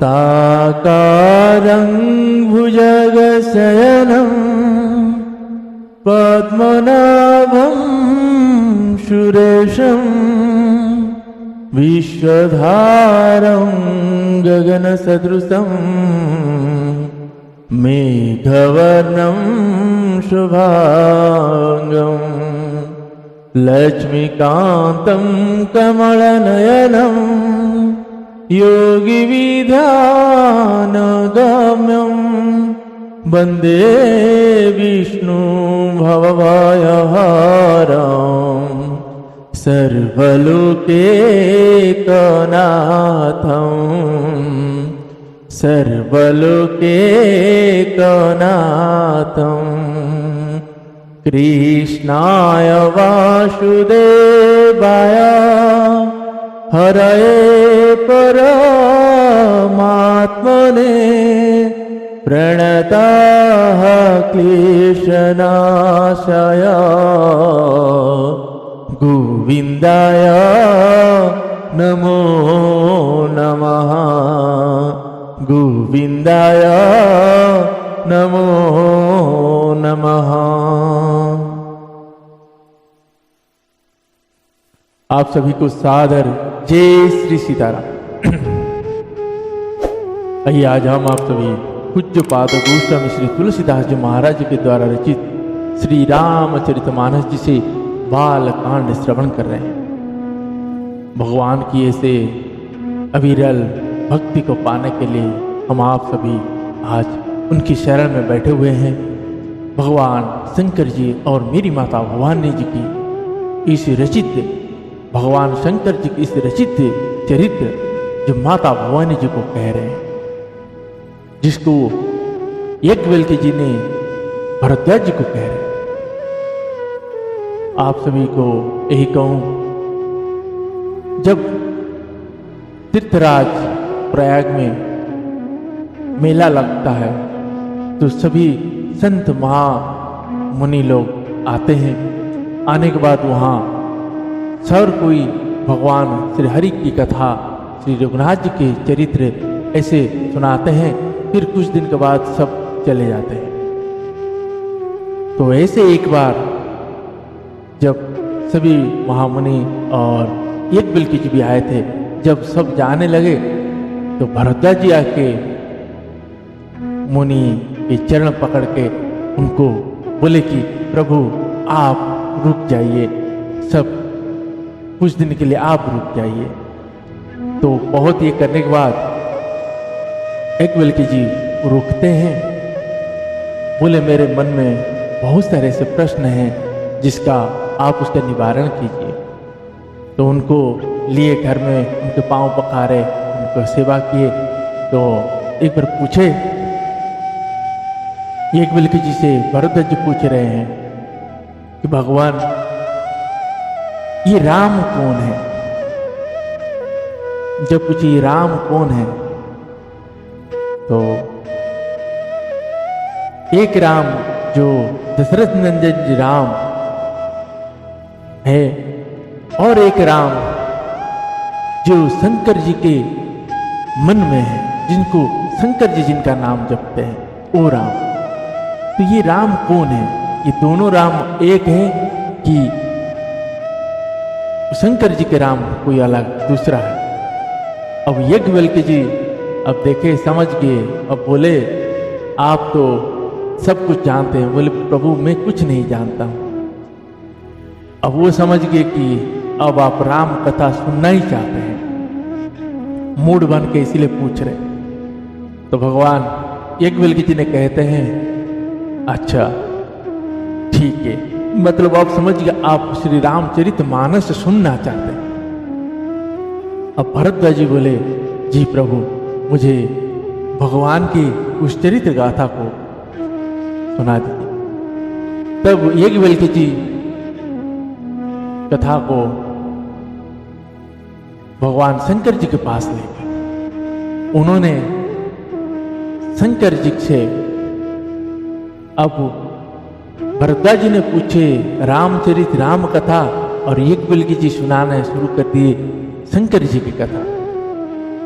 शान्ताकारं भुजगशयनं पद्मनाभं सुरेशं विश्वधारं गगनसदृशं मेघवर्णं शुभांगं लक्ष्मीकान्तं कमलनयनं योगिविध्यानगम्यं वन्दे विष्णु भवभयहरं सर्वलोकैकनाथं सर्वलोकैकनाथं कृष्णाय वासुदेवाय हरये परमात्मने प्रणताः क्लेशनाशाय गोविन्दाय नमो नमः गोविन्दाय नमो नमः। आप सभी को सादर जय श्री सीताराम। आइए आज हम आप सभी पूज्य पाद गोस्वामी श्री तुलसीदास जी महाराज के द्वारा रचित श्री रामचरितमानस जी से बालकांड श्रवण कर रहे हैं। भगवान की ऐसे अविरल भक्ति को पाने के लिए हम आप सभी आज उनकी शरण में बैठे हुए हैं। भगवान शंकर जी और मेरी माता भवानी जी की इस रचित भगवान शंकर जी की इस रचित चरित्र जो माता भवानी जी को कह रहे हैं, जिसको याज्ञवल्क्य जी ने भरद्वाज जी को कह रहे हैं। आप सभी को यही कहूं, जब तीर्थराज प्रयाग में मेला लगता है तो सभी संत महा मुनि लोग आते हैं। आने के बाद वहाँ सर कोई भगवान श्री हरि की कथा, श्री रघुनाथ जी के चरित्र ऐसे सुनाते हैं। फिर कुछ दिन के बाद सब चले जाते हैं। तो ऐसे एक बार जब सभी महामुनि और याज्ञवल्क्य जी भी आए थे, जब सब जाने लगे तो भरद्वाज जी आके मुनि के चरण पकड़ के उनको बोले कि प्रभु आप रुक जाइए, सब कुछ दिन के लिए आप रुक जाइए। तो बहुत ये करने के बाद याज्ञवल्क्य जी रुकते हैं। बोले मेरे मन में बहुत सारे ऐसे प्रश्न हैं जिसका आप उसका निवारण कीजिए। तो उनको लिए घर में उनके पांव पखारे, उनको सेवा किए। तो एक बार पूछे याज्ञवल्क्य जी से, भरद्वाज जी पूछ रहे हैं कि भगवान ये राम कौन है? जब पूछे ये राम कौन है तो एक राम जो दशरथ नंदन जी राम है और एक राम जो शंकर जी के मन में है, जिनको शंकर जी जिनका नाम जपते हैं, वो राम। तो ये राम कौन है? ये दोनों राम एक है कि शंकर जी के राम कोई अलग दूसरा है? अब याज्ञवल्क्य जी अब देखे, समझ गए। अब बोले आप तो सब कुछ जानते हैं। बोले प्रभु मैं कुछ नहीं जानता हूं। अब वो समझ गए कि अब आप राम कथा सुनना ही चाहते हैं, मूड बन के इसीलिए पूछ रहे। तो भगवान याज्ञवल्क्य जी ने कहते हैं अच्छा ठीक है, मतलब आप समझ गए, आप श्री रामचरितमानस सुनना चाहते हैं। अब भरद्वाज जी बोले जी प्रभु मुझे भगवान की उस चरित्र गाथा को सुना दीजिए। तब याज्ञवल्क्य जी कथा को भगवान शंकर जी के पास ले गए। उन्होंने शंकर जी से, अब भरद्वाज जी ने पूछे रामचरित राम कथा और याज्ञवल्क्य जी सुनाना शुरू कर दिए शंकर जी की कथा।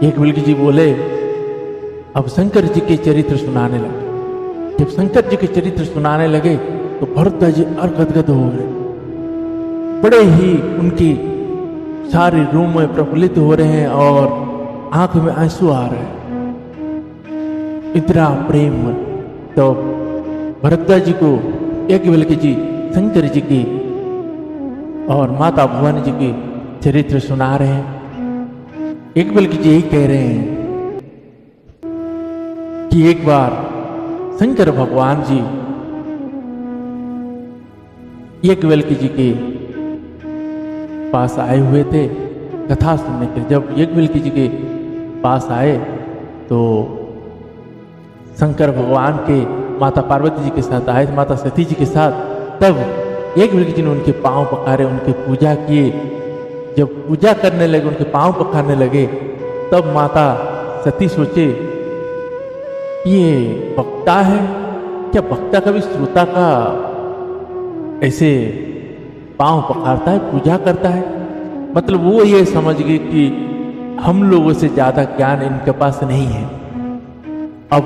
याज्ञवल्क्य जी बोले अब शंकर जी के चरित्र सुनाने लगे। जब शंकर जी के चरित्र सुनाने लगे तो भरद्वाज जी और गदगद हो गए। बड़े ही उनकी सारी रूम में प्रफुल्लित हो रहे हैं और आंख में आंसू आ रहे हैं, इतना प्रेम। तो भरद्वाज जी को याज्ञवल्क्य जी शंकर जी की और माता भवानी जी की चरित्र सुना रहे हैं। याज्ञवल्क्य जी यही कह रहे हैं कि एक बार शंकर भगवान जी याज्ञवल्क्य जी के पास आए हुए थे कथा सुनने के। जब याज्ञवल्क्य जी के पास आए तो शंकर भगवान के माता पार्वती जी के साथ आए, माता सती जी के साथ। तब याज्ञवल्क्य जी ने उनके पांव पखारे, उनकी पूजा किए। जब पूजा करने लगे, उनके पांव पखारने लगे, तब माता सती सोचे ये वक्ता है क्या? वक्ता कभी श्रोता का ऐसे पांव पखारता है, पूजा करता है? मतलब वो ये समझ गए कि हम लोगों से ज्यादा ज्ञान इनके पास नहीं है। अब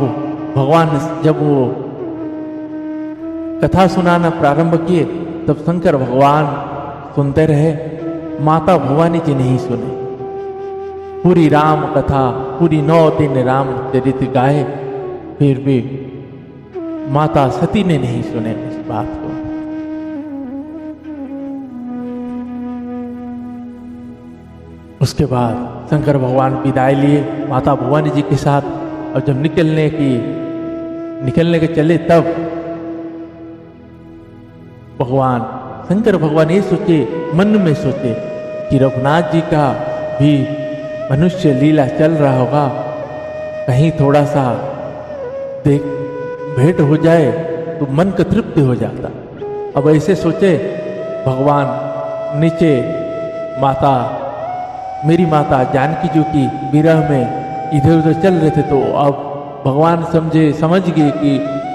भगवान जब वो कथा सुनाना प्रारंभ किए तब शंकर भगवान सुनते रहे, माता भवानी जी नहीं सुने। पूरी राम कथा, पूरी 9 दिन राम चरित्र गाए, फिर भी माता सती ने नहीं सुने इस बात को। उसके बाद शंकर भगवान विदाई लिए माता भवानी जी के साथ। और जब निकलने के चले तब भगवान शंकर भगवान ये सोचे, मन में सोचे कि रघुनाथ जी का भी मनुष्य लीला चल रहा होगा, कहीं थोड़ा सा देख भेंट हो जाए तो मन का तृप्ति हो जाता। अब ऐसे सोचे भगवान नीचे मेरी माता जानकी जी की विरह में इधर उधर चल रहे थे। तो अब भगवान समझ गए कि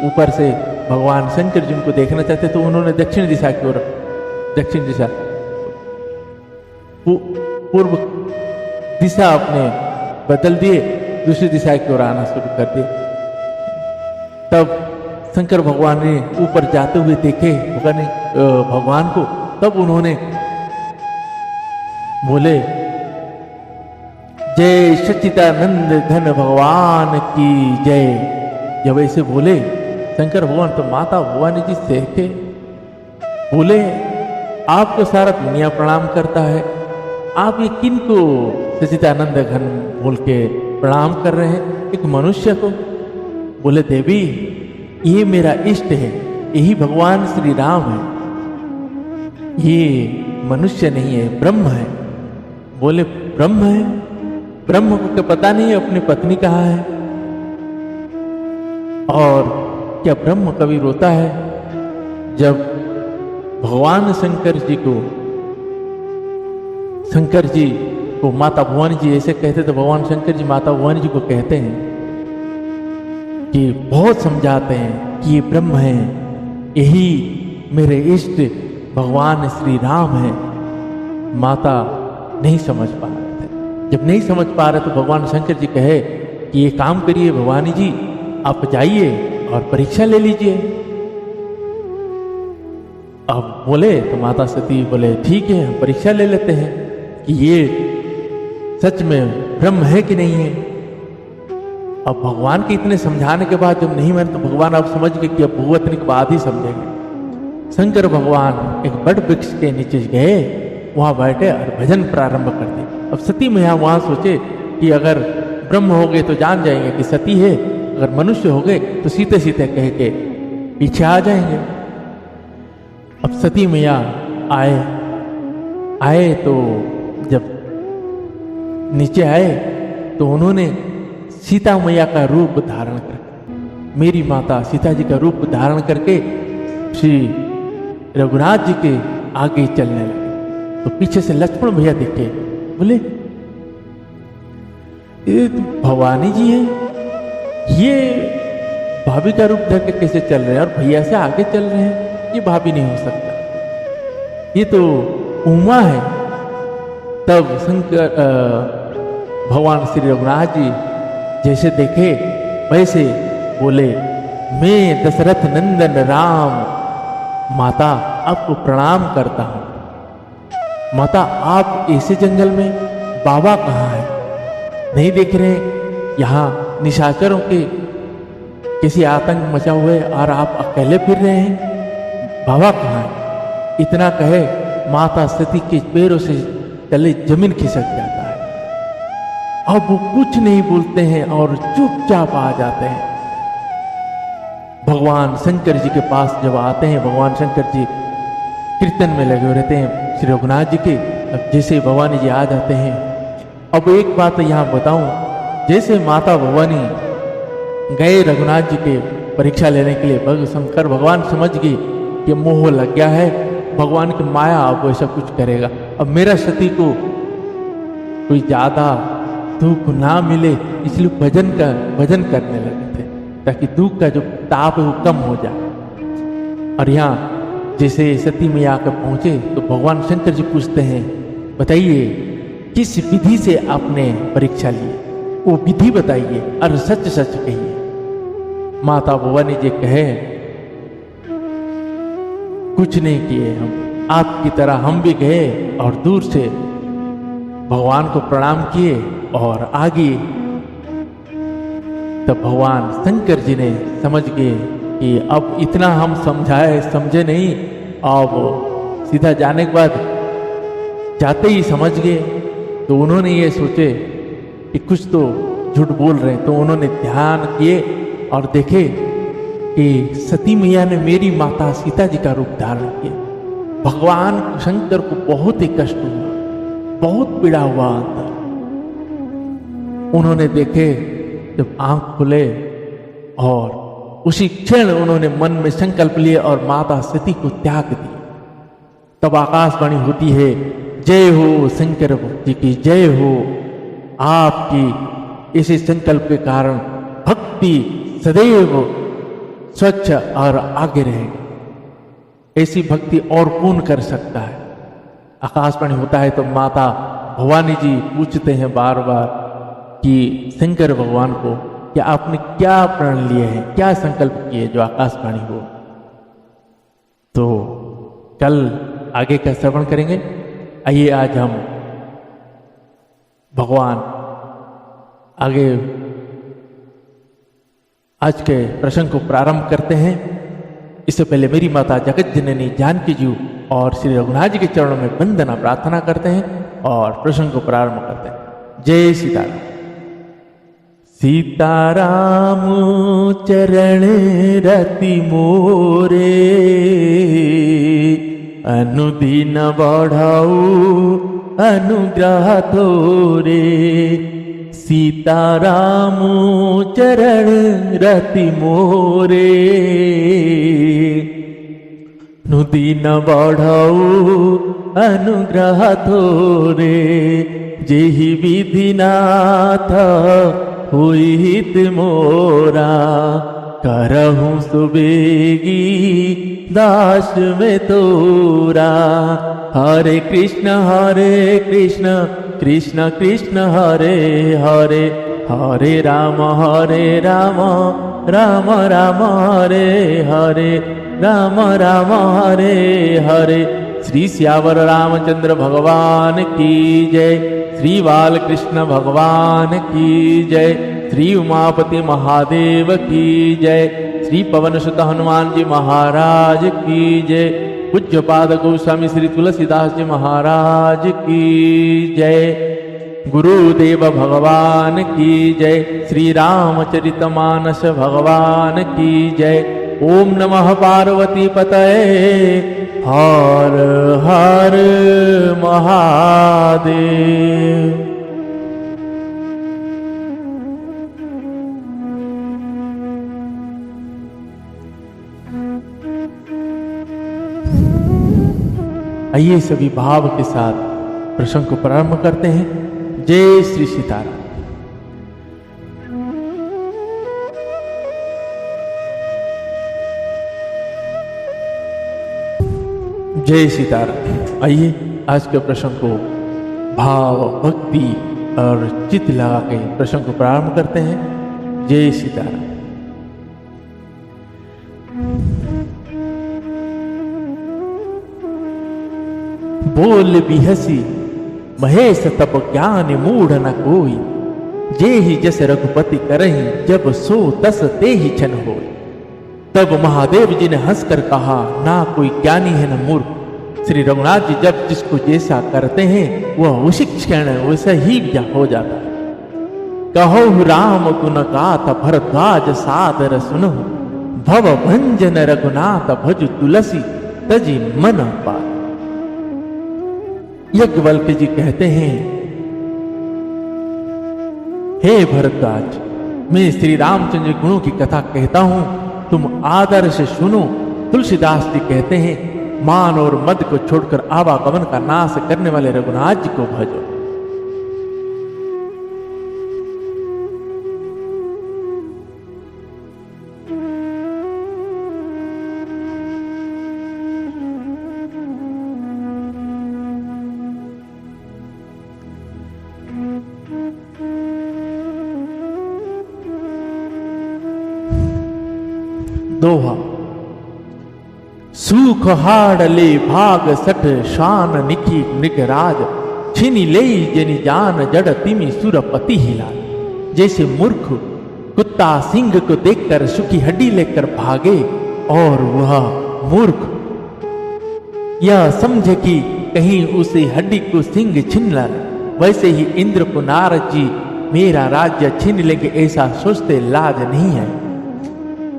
ऊपर से भगवान शंकर जी उनको देखना चाहते, तो उन्होंने दक्षिण दिशा की ओर, दक्षिण दिशा पूर्व दिशा अपने बदल दिए, दूसरी दिशा की ओर आना शुरू कर दिए। तब शंकर भगवान ने ऊपर जाते हुए देखे भगवान को। तब उन्होंने बोले, जय सच्चिदानंद घन भगवान की जय। जब ऐसे बोले शंकर भगवान तो माता भवानी जी देखे, बोले आपको सारा दुनिया प्रणाम करता है, आप ये किन को सच्चिदानंद घन बोल के प्रणाम कर रहे हैं, एक मनुष्य को? बोले देवी ये मेरा इष्ट है, यही भगवान श्री राम है, ये मनुष्य नहीं है, ब्रह्म है। बोले ब्रह्म है? ब्रह्म को क्या पता नहीं अपनी पत्नी कहाँ है? और क्या ब्रह्म कभी रोता है? जब भगवान शंकर जी को माता भवानी जी ऐसे कहते, तो भगवान शंकर जी माता भवानी जी को कहते हैं कि बहुत समझाते हैं कि ये ब्रह्म है, यही मेरे इष्ट भगवान श्री राम है। माता नहीं समझ पा रहे थे। जब नहीं समझ पा रहे तो भगवान शंकर जी कहे कि ये काम करिए भवानी जी, आप जाइए और परीक्षा ले लीजिए। अब बोले तो माता सती बोले ठीक है, हम परीक्षा ले लेते हैं कि ये सच में ब्रह्म है कि नहीं है। अब भगवान के इतने समझाने के बाद जब नहीं माने तो भगवान अब समझ गए कि अब भूवतनी के बाद ही समझेंगे। शंकर भगवान एक बड़ वृक्ष के नीचे गए, वहां बैठे और भजन प्रारंभ कर दिए। अब सती मैया वहां सोचे कि अगर ब्रह्म हो गए तो जान जाएंगे कि सती है, अगर मनुष्य हो गए तो सीते सीते कह के पीछे आ जाएंगे। अब सती मैया आए तो जब नीचे आए तो उन्होंने सीता मैया का रूप धारण करके, मेरी माता सीता जी का रूप धारण करके श्री रघुनाथ जी के आगे चलने लगे। तो पीछे से लक्ष्मण भैया दिखे, बोले ये तो भवानी जी है, ये भाभी का रूप धर के कैसे चल रहे हैं और भैया से आगे चल रहे हैं? ये भाभी नहीं हो सकता, ये तो उमा है। तब शंकर भगवान श्री रघुनाथ जी जैसे देखे वैसे बोले, मैं दशरथ नंदन राम माता आपको प्रणाम करता हूं। माता, आप ऐसे जंगल में, बाबा कहाँ है? नहीं देख रहे यहाँ निशाचरों के किसी आतंक मचा हुए और आप अकेले फिर रहे हैं? बाबा कहाँ है? इतना कहे माता सती के पैरों से तले जमीन खिसक जाता है। अब वो कुछ नहीं बोलते हैं और चुपचाप आ जाते हैं। भगवान शंकर जी के पास जब आते हैं, भगवान शंकर जी कीर्तन में लगे रहते हैं श्री रघुनाथ जी के। अब जैसे भवानी जी आ जाते हैं, अब एक बात यहाँ बताऊं, जैसे माता भवानी गए रघुनाथ जी के परीक्षा लेने के लिए, शंकर भगवान समझ गए कि मोह लग गया है, भगवान की माया अब ऐसा कुछ करेगा, अब मेरा सती को कोई ज्यादा दुख ना मिले, इसलिए भजन करने लगे थे ताकि दुख का जो ताप है वो कम हो जाए। और यहाँ जैसे सती मैया आकर पहुंचे तो भगवान शंकर जी पूछते हैं, बताइए किस विधि से आपने परीक्षा ली, वो विधि बताइए और सच सच कहिए। माता भवानी जी कहे, कुछ नहीं किए हम, आपकी तरह हम भी गए और दूर से भगवान को प्रणाम किए और आगे। तब भगवान शंकर जी ने समझ गए कि अब इतना हम समझे नहीं, अब सीधा जाने के बाद जाते ही समझ गए। तो उन्होंने ये सोचे कि कुछ तो झूठ बोल रहे हैं, तो उन्होंने ध्यान किए और देखे कि सती मैया ने मेरी माता सीता जी का रूप धारण किया। भगवान शंकर को बहुत ही कष्ट हुआ, बहुत पीड़ा हुआ अंदर। उन्होंने देखे जब आंख खुले और उसी क्षण उन्होंने मन में संकल्प लिए और माता सती को त्याग दिया। तब आकाशवाणी होती है, जय हो शंकर भक्ति की जय हो, आपकी इसी संकल्प के कारण भक्ति सदैव स्वच्छ और आगे रहेगी। ऐसी भक्ति और कौन कर सकता है? आकाशवाणी होता है तो माता भवानी जी पूछते हैं बार बार कि शंकर भगवान को कि आपने क्या प्रण लिए हैं, क्या संकल्प किए जो आकाशवाणी हो। तो कल आगे का श्रवण करेंगे। आइए आज हम भगवान आगे आज के प्रसंग को प्रारंभ करते हैं। इससे पहले मेरी माता जगत जननी जानकी जी और श्री रघुनाथ जी के चरणों में वंदना प्रार्थना करते हैं और प्रसंग को प्रारंभ करते हैं। जय सीताराम। सीताराम चरण रति मोरे, अनुदिन बढ़ाऊ अनुग्रह तोरे। सीताराम चरण रति मोरे, अनुदिन बढ़ाऊ अनुग्रह तोरे। जेहि विधिनाथ हुई हित मोरा, करहूं सुबेगी दास में तोरा। हरे कृष्ण कृष्ण कृष्ण हरे हरे, हरे राम राम राम हरे हरे, राम राम हरे हरे। श्री श्यावर रामचंद्र भगवान की जय, श्री बालकृष्ण भगवान की जय, श्री उमापति महादेव की जय, श्री पवन सुत हनुमान जी महाराज की जय, पूज्य पाद गोस्वामी श्री तुलसीदास जी महाराज की जय। गुरुदेव भगवान की जय, श्री रामचरितमानस भगवान की जय। ओम नमः पार्वती पतये, हर हर महादेव। आइए सभी भाव के साथ प्रसंग को प्रारंभ करते हैं। जय श्री सीताराम। जय सीताराम। आइए आज के प्रसंग को भाव भक्ति और चित्त लगा के प्रसंग को प्रारंभ करते हैं। जय सीताराम। बोल बिहसी महेश तप ज्ञान मूढ़ न कोई, जे ही जस रघुपति करही जब सो तस ते ही छन होय। तब महादेव जी ने हंसकर कहा, ना कोई ज्ञानी है न मूर्ख। श्री रघुनाथ जी जब जिसको जैसा करते हैं वह उसी क्षण वैसा ही हो जाता है। कहो राम गुण गाथ भरद्वाज सादर सुनहु, भव भंजन रघुनाथ भज तुलसी तजी मन पात। यज्ञवल्क्य जी कहते हैं, हे भरद्वाज, मैं श्री रामचंद्र गुणों की कथा कहता हूं, तुम आदर से सुनो। तुलसीदास जी कहते हैं, मान और मद को छोड़कर आवागमन का नाश करने वाले रघुनाथ जी को भजो। दोहा। सूख हाड़ले भाग सठ शान निखी मृगराज, छिनी ले जनि जान जड़ तिमि सुरपति हिला। जैसे मूर्ख कुत्ता सिंह को देखकर सुखी हड्डी लेकर भागे और वह मूर्ख यह समझे कि कहीं उसे हड्डी को सिंह छीन ले, वैसे ही इंद्र को नारद जी मेरा राज्य छीन लेंगे ऐसा सोचते लाज नहीं है।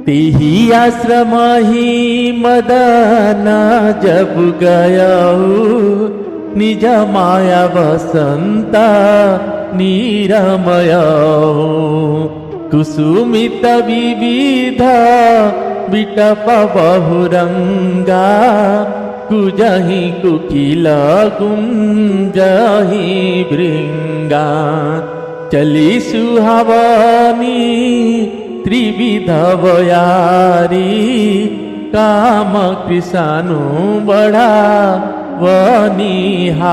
तेही आश्रम ही मदना जब गया, निज माया वसंता नीरमय। कुसुमित विविध बिटप बहुरंगा, कुजहि कुकिल गुंजहि भृंगा। चली सुहावनी त्रिविध बयारी, काम कृषानु बड़ा वनिहारी।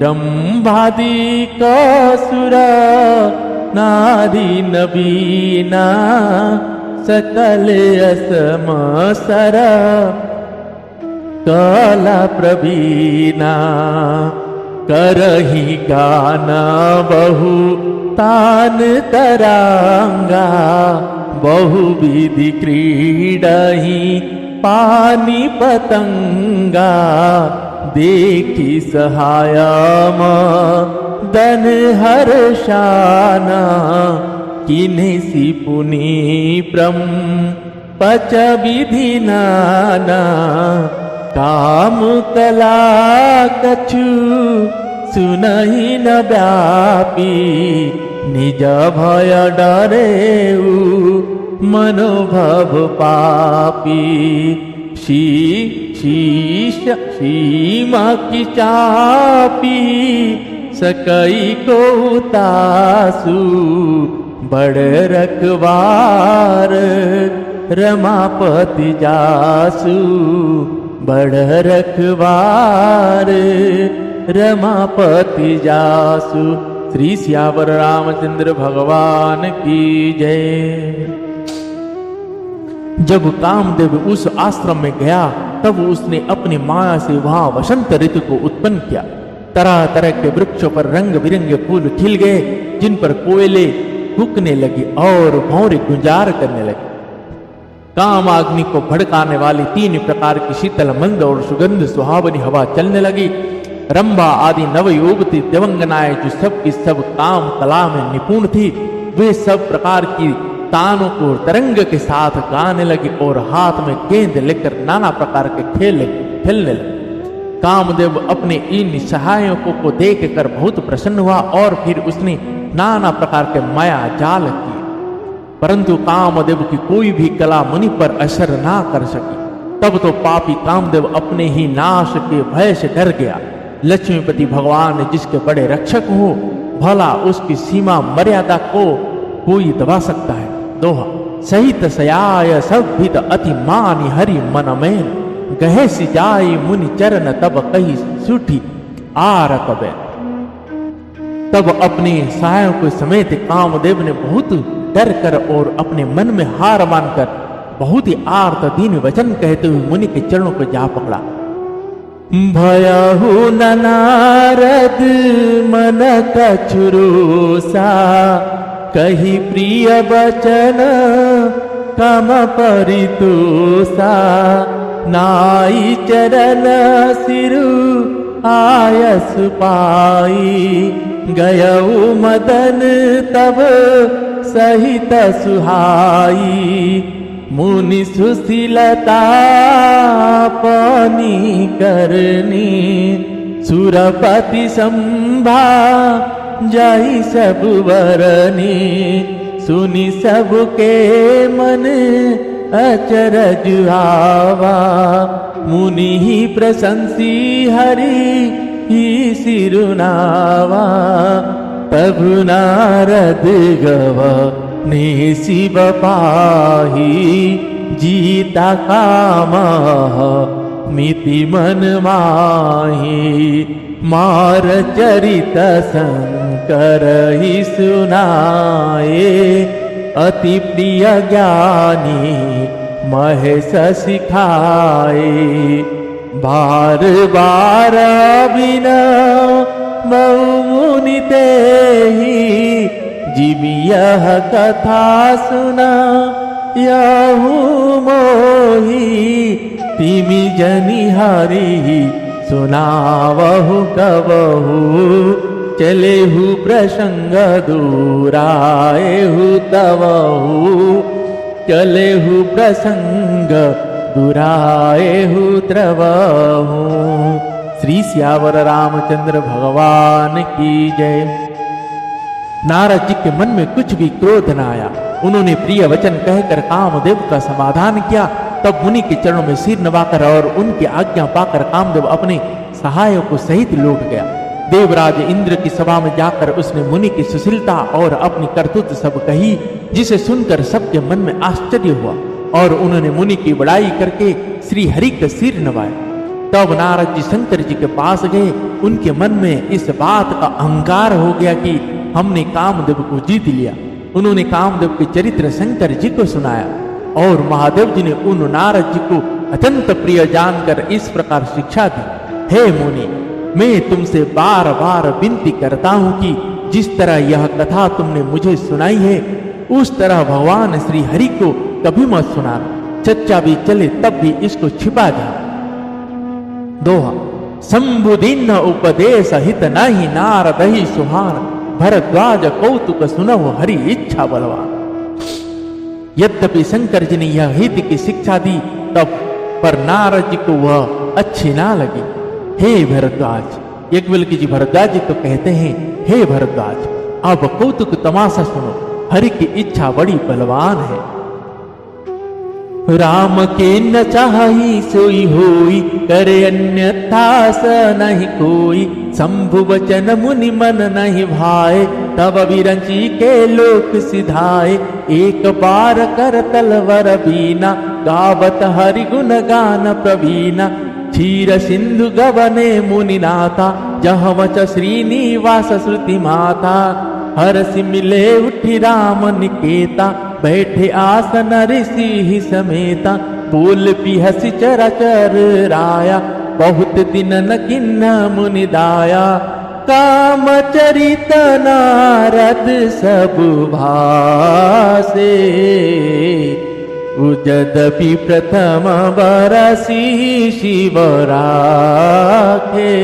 रंभादि कसुर नारी नवीना, सकल असमसर कला प्रवीणा। करही गाना बहु तान तरांगा, बहुविधि क्रीडही पानी पतंगा। देखी सहायम दन हर्षाना, किन्हि पुनि प्रम पच विधि नाना। काम कला कछु सुनहि न व्यापी, निज भय डरेउ मनोभव पापी। शीश सीमा की चापी, सकई को तासु बड़ रखवार। रमापति जासु बड़ रखवार, रमापति जासु। श्री सियावर रामचंद्र भगवान की जय। जब कामदेव उस आश्रम में गया तब उसने अपनी माया से वहां वसंत ऋतु को उत्पन्न किया। तरह तरह के वृक्षों पर रंग बिरंगे फूल खिल गए, जिन पर कोयले फूकने लगी और भौरे गुंजार करने लगी। काम अग्नि को भड़काने वाली 3 प्रकार की शीतल मंद और सुगंध सुहावनी हवा चलने लगी। रंभा आदि नवयुवती दिवंगनाएं जो सब की सब काम कला में निपुण थी, वे सब प्रकार की तानों को तरंग के साथ गाने लगी और हाथ में गेंद लेकर नाना प्रकार के खेलने लगे। कामदेव अपने इन सहायकों को देखकर बहुत प्रसन्न हुआ और फिर उसने नाना प्रकार के माया जाल किए, परंतु कामदेव की कोई भी कला मुनि पर असर ना कर सकी। तब तो पापी कामदेव अपने ही नाश के भय से डर गया। लक्ष्मीपति भगवान जिसके बड़े रक्षक हो, भला उसकी सीमा मर्यादा को कोई दबा सकता है। दोहा। सहित सयाय सभित अति मानि हरि मन में, गहे सी जाय मुनि चरण तब कही सुठी आरत बैन। तब अपने सहायकों समेत कामदेव ने बहुत डर कर और अपने मन में हार मानकर बहुत ही आर्त दीन वचन कहते हुए मुनि के चरणों को जा पकड़ा। भयहु न नारद मन कछुरोसा, कही प्रिय वचन कम परितोषा, नाई चरण सिरु आयस पाई, गयऊ मदन तब सहित सुहाई, मुनि सुशीलता पानी करनी, सुरपति संभा जाहि सब वरनी, सुनि सबके मन अचरज आवा, मुनि ही प्रशंसी हरि ही सिरुनावा, तब नारद गवा ने शिव पाही, जीता काम मिति मन माही, मार चरित शंकर ही सुनाए, अति प्रिय ज्ञानी महेश सिखाए, बार बार बिना मुनि तेहि, जिमि यह कथा सुना यहु मोहि, तिमि जनि हरि सुनावहु कबहु, चलेहु प्रसंग दूराएहु तवहु, चलेहु प्रसंग दूराएहु त्रवहु। श्री सियावर रामचंद्र भगवान की जय। नारद जी के मन में कुछ भी क्रोध न आया। उन्होंने प्रिय वचन कहकर कामदेव का समाधान किया। तब मुनि के चरणों में सिर नवाकर और उनकी आज्ञा पाकर कामदेव अपने सहायक को सहित लौट गया। देवराज इंद्र की सभा में जाकर उसने मुनि की सुशीलता और अपनी करतूत सब कही, जिसे सुनकर सबके मन में आश्चर्य हुआ और उन्होंने मुनि की बड़ाई करके श्री हरि का सिर नवाया। तब नारद जी शंकर जी के पास गए। उनके मन में इस बात का अहंकार हो गया कि हमने कामदेव को जीत लिया। उन्होंने कामदेव के चरित्र शंकर जी को सुनाया और महादेव जी ने उन नारद जी को अत्यंत प्रिय जानकर इस प्रकार शिक्षा दी। हे मुनि, मैं तुमसे बार बार विनती करता हूं कि जिस तरह यह कथा तुमने मुझे सुनाई है, उस तरह भगवान श्री हरि को कभी मत सुनाना। चच्चा भी चले तब भी इसको छिपा जा। दोहा। संबुदीन उपदेश हित नहीं, नारद ही सुहान, भरद्वाज कौतुक सुनहु हरि इच्छा बलवान। यद्यपि शंकर जी ने यह हित की शिक्षा दी, तब पर नारद जी को वह अच्छी ना लगी। हे भरद्वाज, याज्ञवल्क्य जी भरद्वाज जी तो कहते हैं, हे भरद्वाज, अब कौतुक तमाशा सुनो, हरि की इच्छा बड़ी बलवान है। राम के न चाही सोई होई, करे अन्यथा स नहीं कोई, शंभु वचन मुनि मन नहीं भाए, तब विरंची के लोक सिधाए, एक बार कर तलवर बीना, गावत हरि गुण गान प्रवीणा, क्षीर सिंधु गवने मुनि नाथा, जह वच श्रीनिवास श्रुति माता, हरसि मिले उठी राम निकेता, बैठे आसन ऋषि ही समेता, बोल पिहसि चराचर राया, बहुत दिन न किन्न मुनि दाया, काम चरित नारद सब भासे, उजदपि प्रथम बरसी शिव राखे,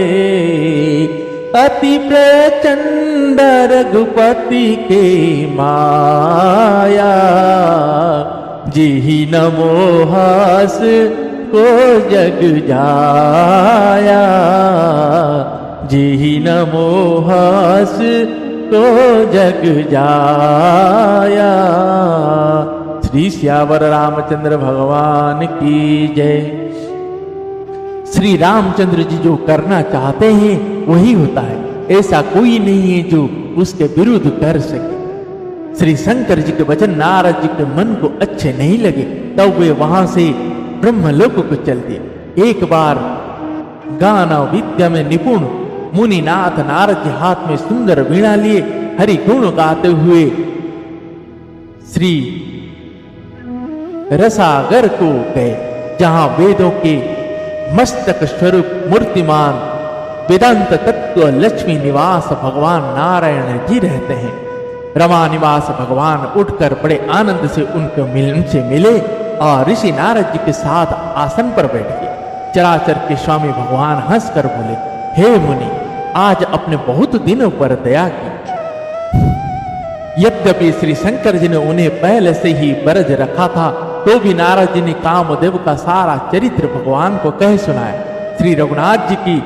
अति प्रचंड रघुपति के माया, जिहि न मोहस को जग जाया, जिहि न मोहस को जग जाया। श्री सियावर रामचंद्र भगवान की जय। श्री रामचंद्र जी जो करना चाहते हैं वही होता है, ऐसा कोई नहीं है जो उसके विरुद्ध कर सके। श्री शंकर जी के वचन नारद जी के मन को अच्छे नहीं लगे, तब वे वहां से ब्रह्मलोक को चल दिए। एक बार गान विद्या में निपुण मुनिनाथ नारद जी हाथ में सुंदर वीणा लिए हरि गुण गाते हुए श्री रसागर को गए, जहां वेदों के मस्तक स्वरूप मूर्तिमान वेदांत तत्व लक्ष्मी निवास भगवान नारायण जी रहते हैं। रमा निवास भगवान उठकर बड़े आनंद से उनसे मिले और ऋषि नारद जी के साथ आसन पर बैठ गए। चराचर के स्वामी भगवान हंसकर बोले, हे मुनि, आज अपने बहुत दिनों पर दया की। यद्यपि श्री शंकर जी ने उन्हें पहले से ही बरज रखा था, तो भी नारद जी ने कामदेव का सारा चरित्र भगवान को कह सुनाया। श्री रघुनाथ जी की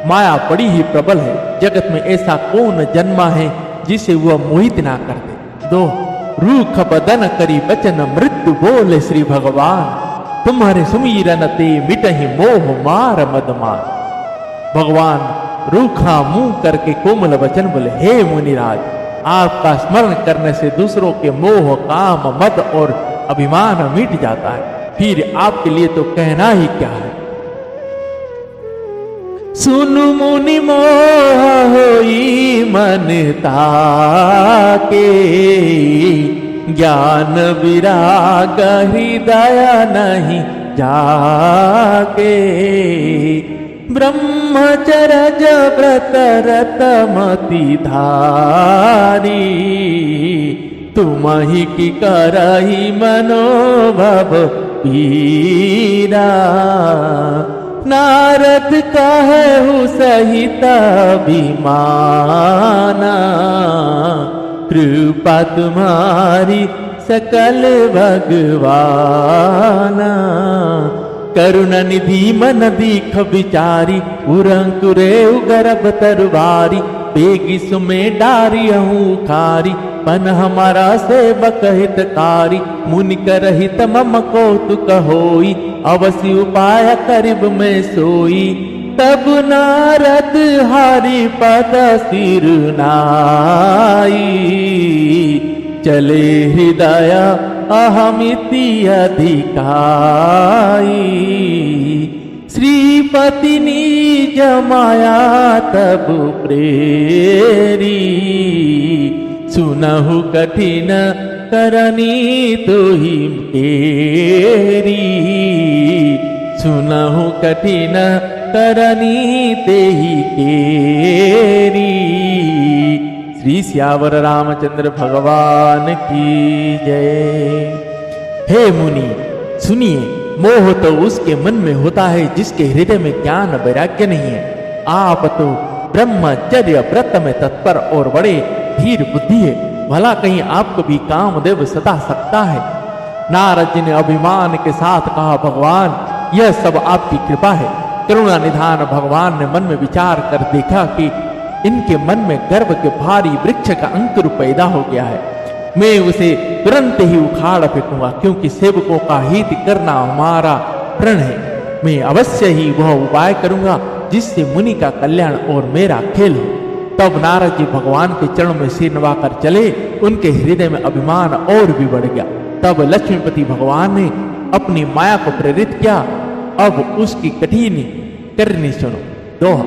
माया बड़ी ही प्रबल है, जगत में ऐसा कौन जन्मा है जिसे वह मोहित ना कर दे। दो रूख बदन करी बचन मृत्यु बोले श्री भगवान, तुम्हारे सुमीरन ते मिटहि मोह मार मदमान। भगवान रूखा मुंह करके कोमल वचन बोले, हे मुनिराज, आपका स्मरण करने से दूसरों के मोह काम मद और अभिमान मिट जाता है, फिर आपके लिए तो कहना ही क्या है। सुनु मुनि मोह होई मन ताके, ज्ञान विराग हृदय नहीं जाके। ब्रह्मचर्य व्रत रतमति धारी, तुम ही की करही मनोभव पीरा। नारद कहु सहित अभिमाना, कृपा तुम्हारी सकल भगवाना। करुण निधि मन दीख विचारी, उरंकुरे उगरब तरवारी। बेगी सुमे डारियहूँ खारी, पन हमारा सेवक हितकारी। मुनि करहित मम कौतुक होई, अवश्य उपाय करिब में सोई। तब नारद हरि पद सिर नाई, चले हृदय अहमिति अधिकाई। श्रीपति निज माया तब प्रेरी, सुनहु कठिन करनी तुहि केरी। सुनहु कठिन करनी तेहि केरी। श्री श्यावर रामचंद्र भगवान की जय। हे मुनि सुनिए, मोह तो उसके मन में होता है जिसके हृदय में ज्ञान वैराग्य नहीं है। आप तो ब्रह्मचर्य व्रत में तत्पर और बड़े धीर बुद्धि है, भला कहीं आपको भी कामदेव सता सकता है। नारद जी ने अभिमान के साथ कहा, भगवान यह सब आपकी कृपा है। करुणा निधान भगवान ने मन में विचार कर देखा कि इनके मन में गर्भ के भारी वृक्ष का अंकुर पैदा हो गया है। मैं उसे तुरंत ही उखाड़ फेंकूंगा, क्योंकि सेवकों का हित करना हमारा प्रण है। मैं अवश्य ही वह उपाय करूंगा जिससे मुनि का कल्याण और मेरा खेल हो। तब नारद जी भगवान के चरणों में सिर नवाकर चले। उनके हृदय में अभिमान और भी बढ़ गया। तब लक्ष्मीपति भगवान ने अपनी माया को प्रेरित किया। अब उसकी कठिन करनी सुनो। दोहा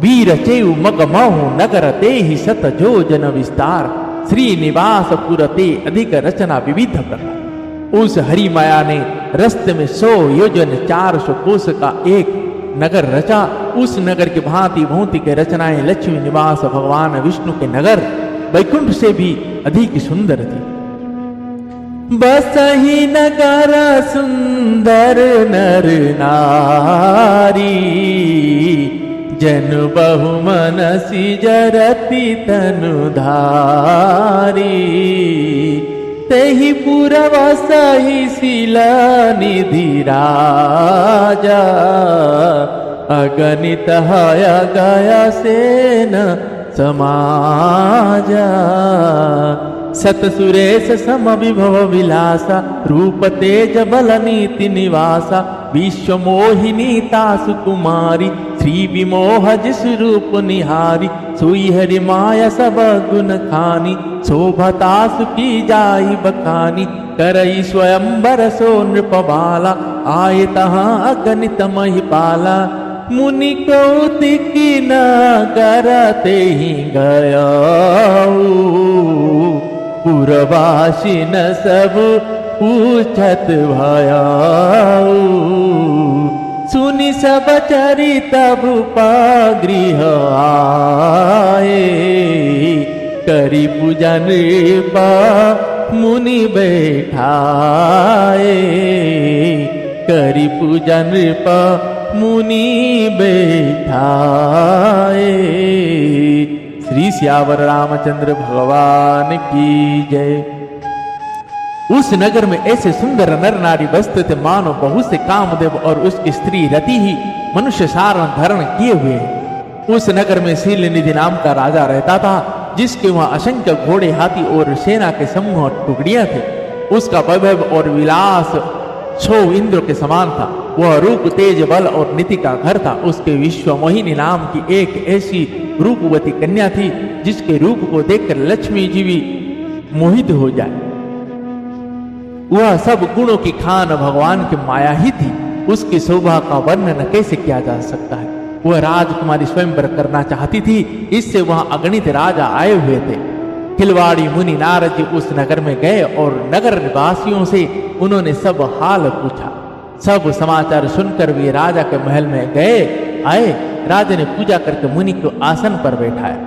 वीर चेउ मग महु नगर ते ही सत जो जन विस्तार। श्रीनिवास पुरते अधिक रचना विविध प्रकार। उस हरि माया ने रस्ते में 100 योजन 400 कोस का एक नगर रचा। उस नगर की भांति भांति के रचनाएं लक्ष्मी निवास भगवान विष्णु के नगर वैकुंठ से भी अधिक सुंदर थी। बसहि नगर सुंदर नर नारी, जन बहु मनसि जरति तनु धारी। तेहि पुरव सहि शिला निधि राजा, अगणित हय गया सेन समाजा। सत सुरेश सम विभव विलासा, रूप तेज बल नीति निवासा। विश्व मोहिनी तासु कुमारी, श्री विमोह जिस रूप निहारी। सोई हरि माया सब गुण खानी, शोभतासु की जाई बखानी। करई स्वयंवर सो नृप बाला, आए तहाँ अगणित महिपाला। मुनि कौतिक न करते ही गया, पुरवासी न सब पूछत भया, सुनि सब चरी तब पागृह आए, करी पूजन पा मुनि बैठाए, करी पूजन पा मुनि बैठाए। श्री सियावर रामचंद्र भगवान की जय। उस नगर में ऐसे सुंदर नर नारी बसते थे मानो बहुत से कामदेव और उसकी स्त्री रति ही मनुष्य सारण धारण किए हुए। उस नगर में शीलनिधि नाम का राजा रहता था, जिसके वहां असंख्य घोड़े, हाथी और सेना के समूह और टुकड़ियां थे। उसका वैभव और विलास छो इंद्र के समान था। वह रूप, तेज, बल और नीति का घर था। उसके विश्वमोहिनी नाम की एक ऐसी रूपवती कन्या थी, जिसके रूप को देखकर लक्ष्मी जी भी मोहित हो जाए। वह सब गुणों की खान भगवान की माया ही थी। उसकी शोभा का वर्णन कैसे किया जा सकता है। वह राजकुमारी स्वयंवर करना चाहती थी, इससे वहां अगणित राजा आए हुए थे। खिलवाड़ी मुनि नारद जी उस नगर में गए और नगर निवासियों से उन्होंने सब हाल पूछा। सब समाचार सुनकर वे राजा के महल में गए आए। राजा ने पूजा करके मुनि को आसन पर बैठाया।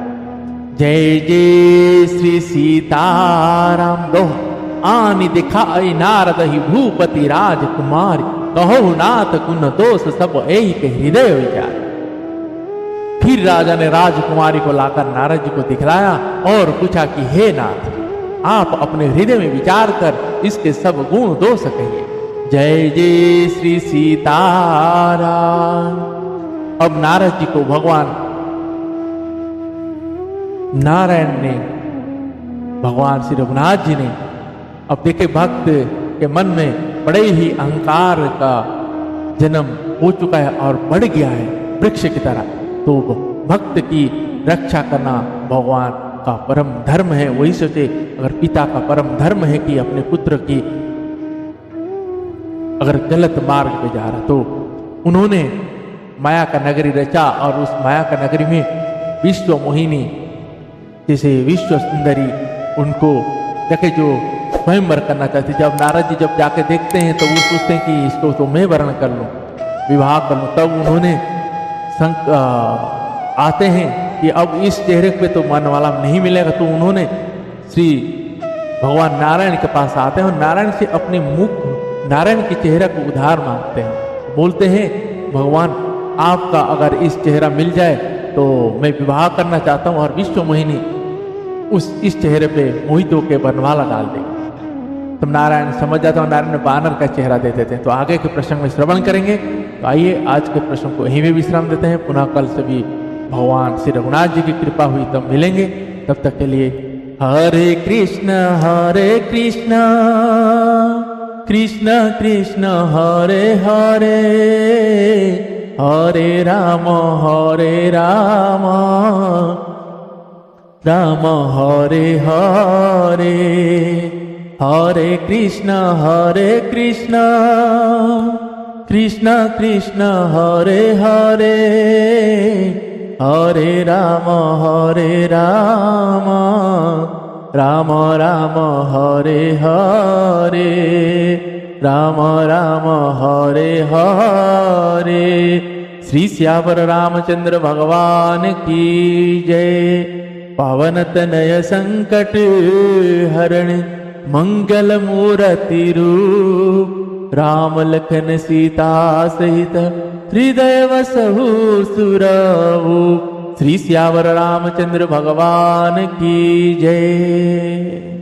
जय जय श्री सीताराम दोहा आनि दिखाई नारद ही भूपति राजकुमारी, कहो नाथ गुण दोष सब एक हृदय विचार। फिर राजा ने राजकुमारी को लाकर नारद जी को दिखलाया और पूछा कि हे नाथ, आप अपने हृदय में विचार कर इसके सब गुण दोष कहिए। जय जय श्री सीताराम। अब नारद जी को भगवान नारायण ने, भगवान श्री रघुनाथ जी ने, अब देखे भक्त के मन में बड़े ही अहंकार का जन्म हो चुका है और बढ़ गया है वृक्ष की तरह। तो भक्त की रक्षा करना भगवान का परम धर्म है। वही सोचे, अगर पिता का परम धर्म है कि अपने पुत्र की अगर गलत मार्ग पे जा रहा, तो उन्होंने माया का नगरी रचा और उस माया का नगरी में विश्व मोहिनी जैसे विश्व सुंदरी उनको देखे जो स्वयंवर करना चाहती। जब नारद जी जब जाके देखते हैं तो वो सोचते हैं कि इसको तो मैं वर्ण कर लूं, विवाह कर लूं। तब उन्होंने आते हैं कि अब इस चेहरे पे तो मन वाला नहीं मिलेगा। तो उन्होंने श्री भगवान नारायण के पास आते हैं और नारायण से अपने मुख, नारायण के चेहरे को उधार मांगते हैं। बोलते हैं, भगवान आपका अगर इस चेहरा मिल जाए तो मैं विवाह करना चाहता हूँ और विश्व मोहिनी इस चेहरे पे मोहित होकर वनमाला डाल देंगे। तब नारायण समझ जाता हूँ, नारायण बानर का चेहरा दे देते हैं। तो आगे के प्रसंग में श्रवण करेंगे। तो आइए आज के प्रसंग को यहीं में विश्राम देते हैं। पुनः कल से भी भगवान श्री रघुनाथ जी की कृपा हुई तब मिलेंगे। तब तक के लिए हरे कृष्ण कृष्ण कृष्ण हरे हरे, हरे राम राम हरे हरे, हरे कृष्ण कृष्ण कृष्ण हरे हरे, हरे राम राम राम हरे हरे, राम राम हरे हरे। श्री सियावर रामचंद्र भगवान की जय। पावन तनय संकट हरण मंगल मूर्ति रूप, राम लखन सीता सहित हृदय वसहु सुरभूप। श्री सियावर रामचंद्र भगवान की जय।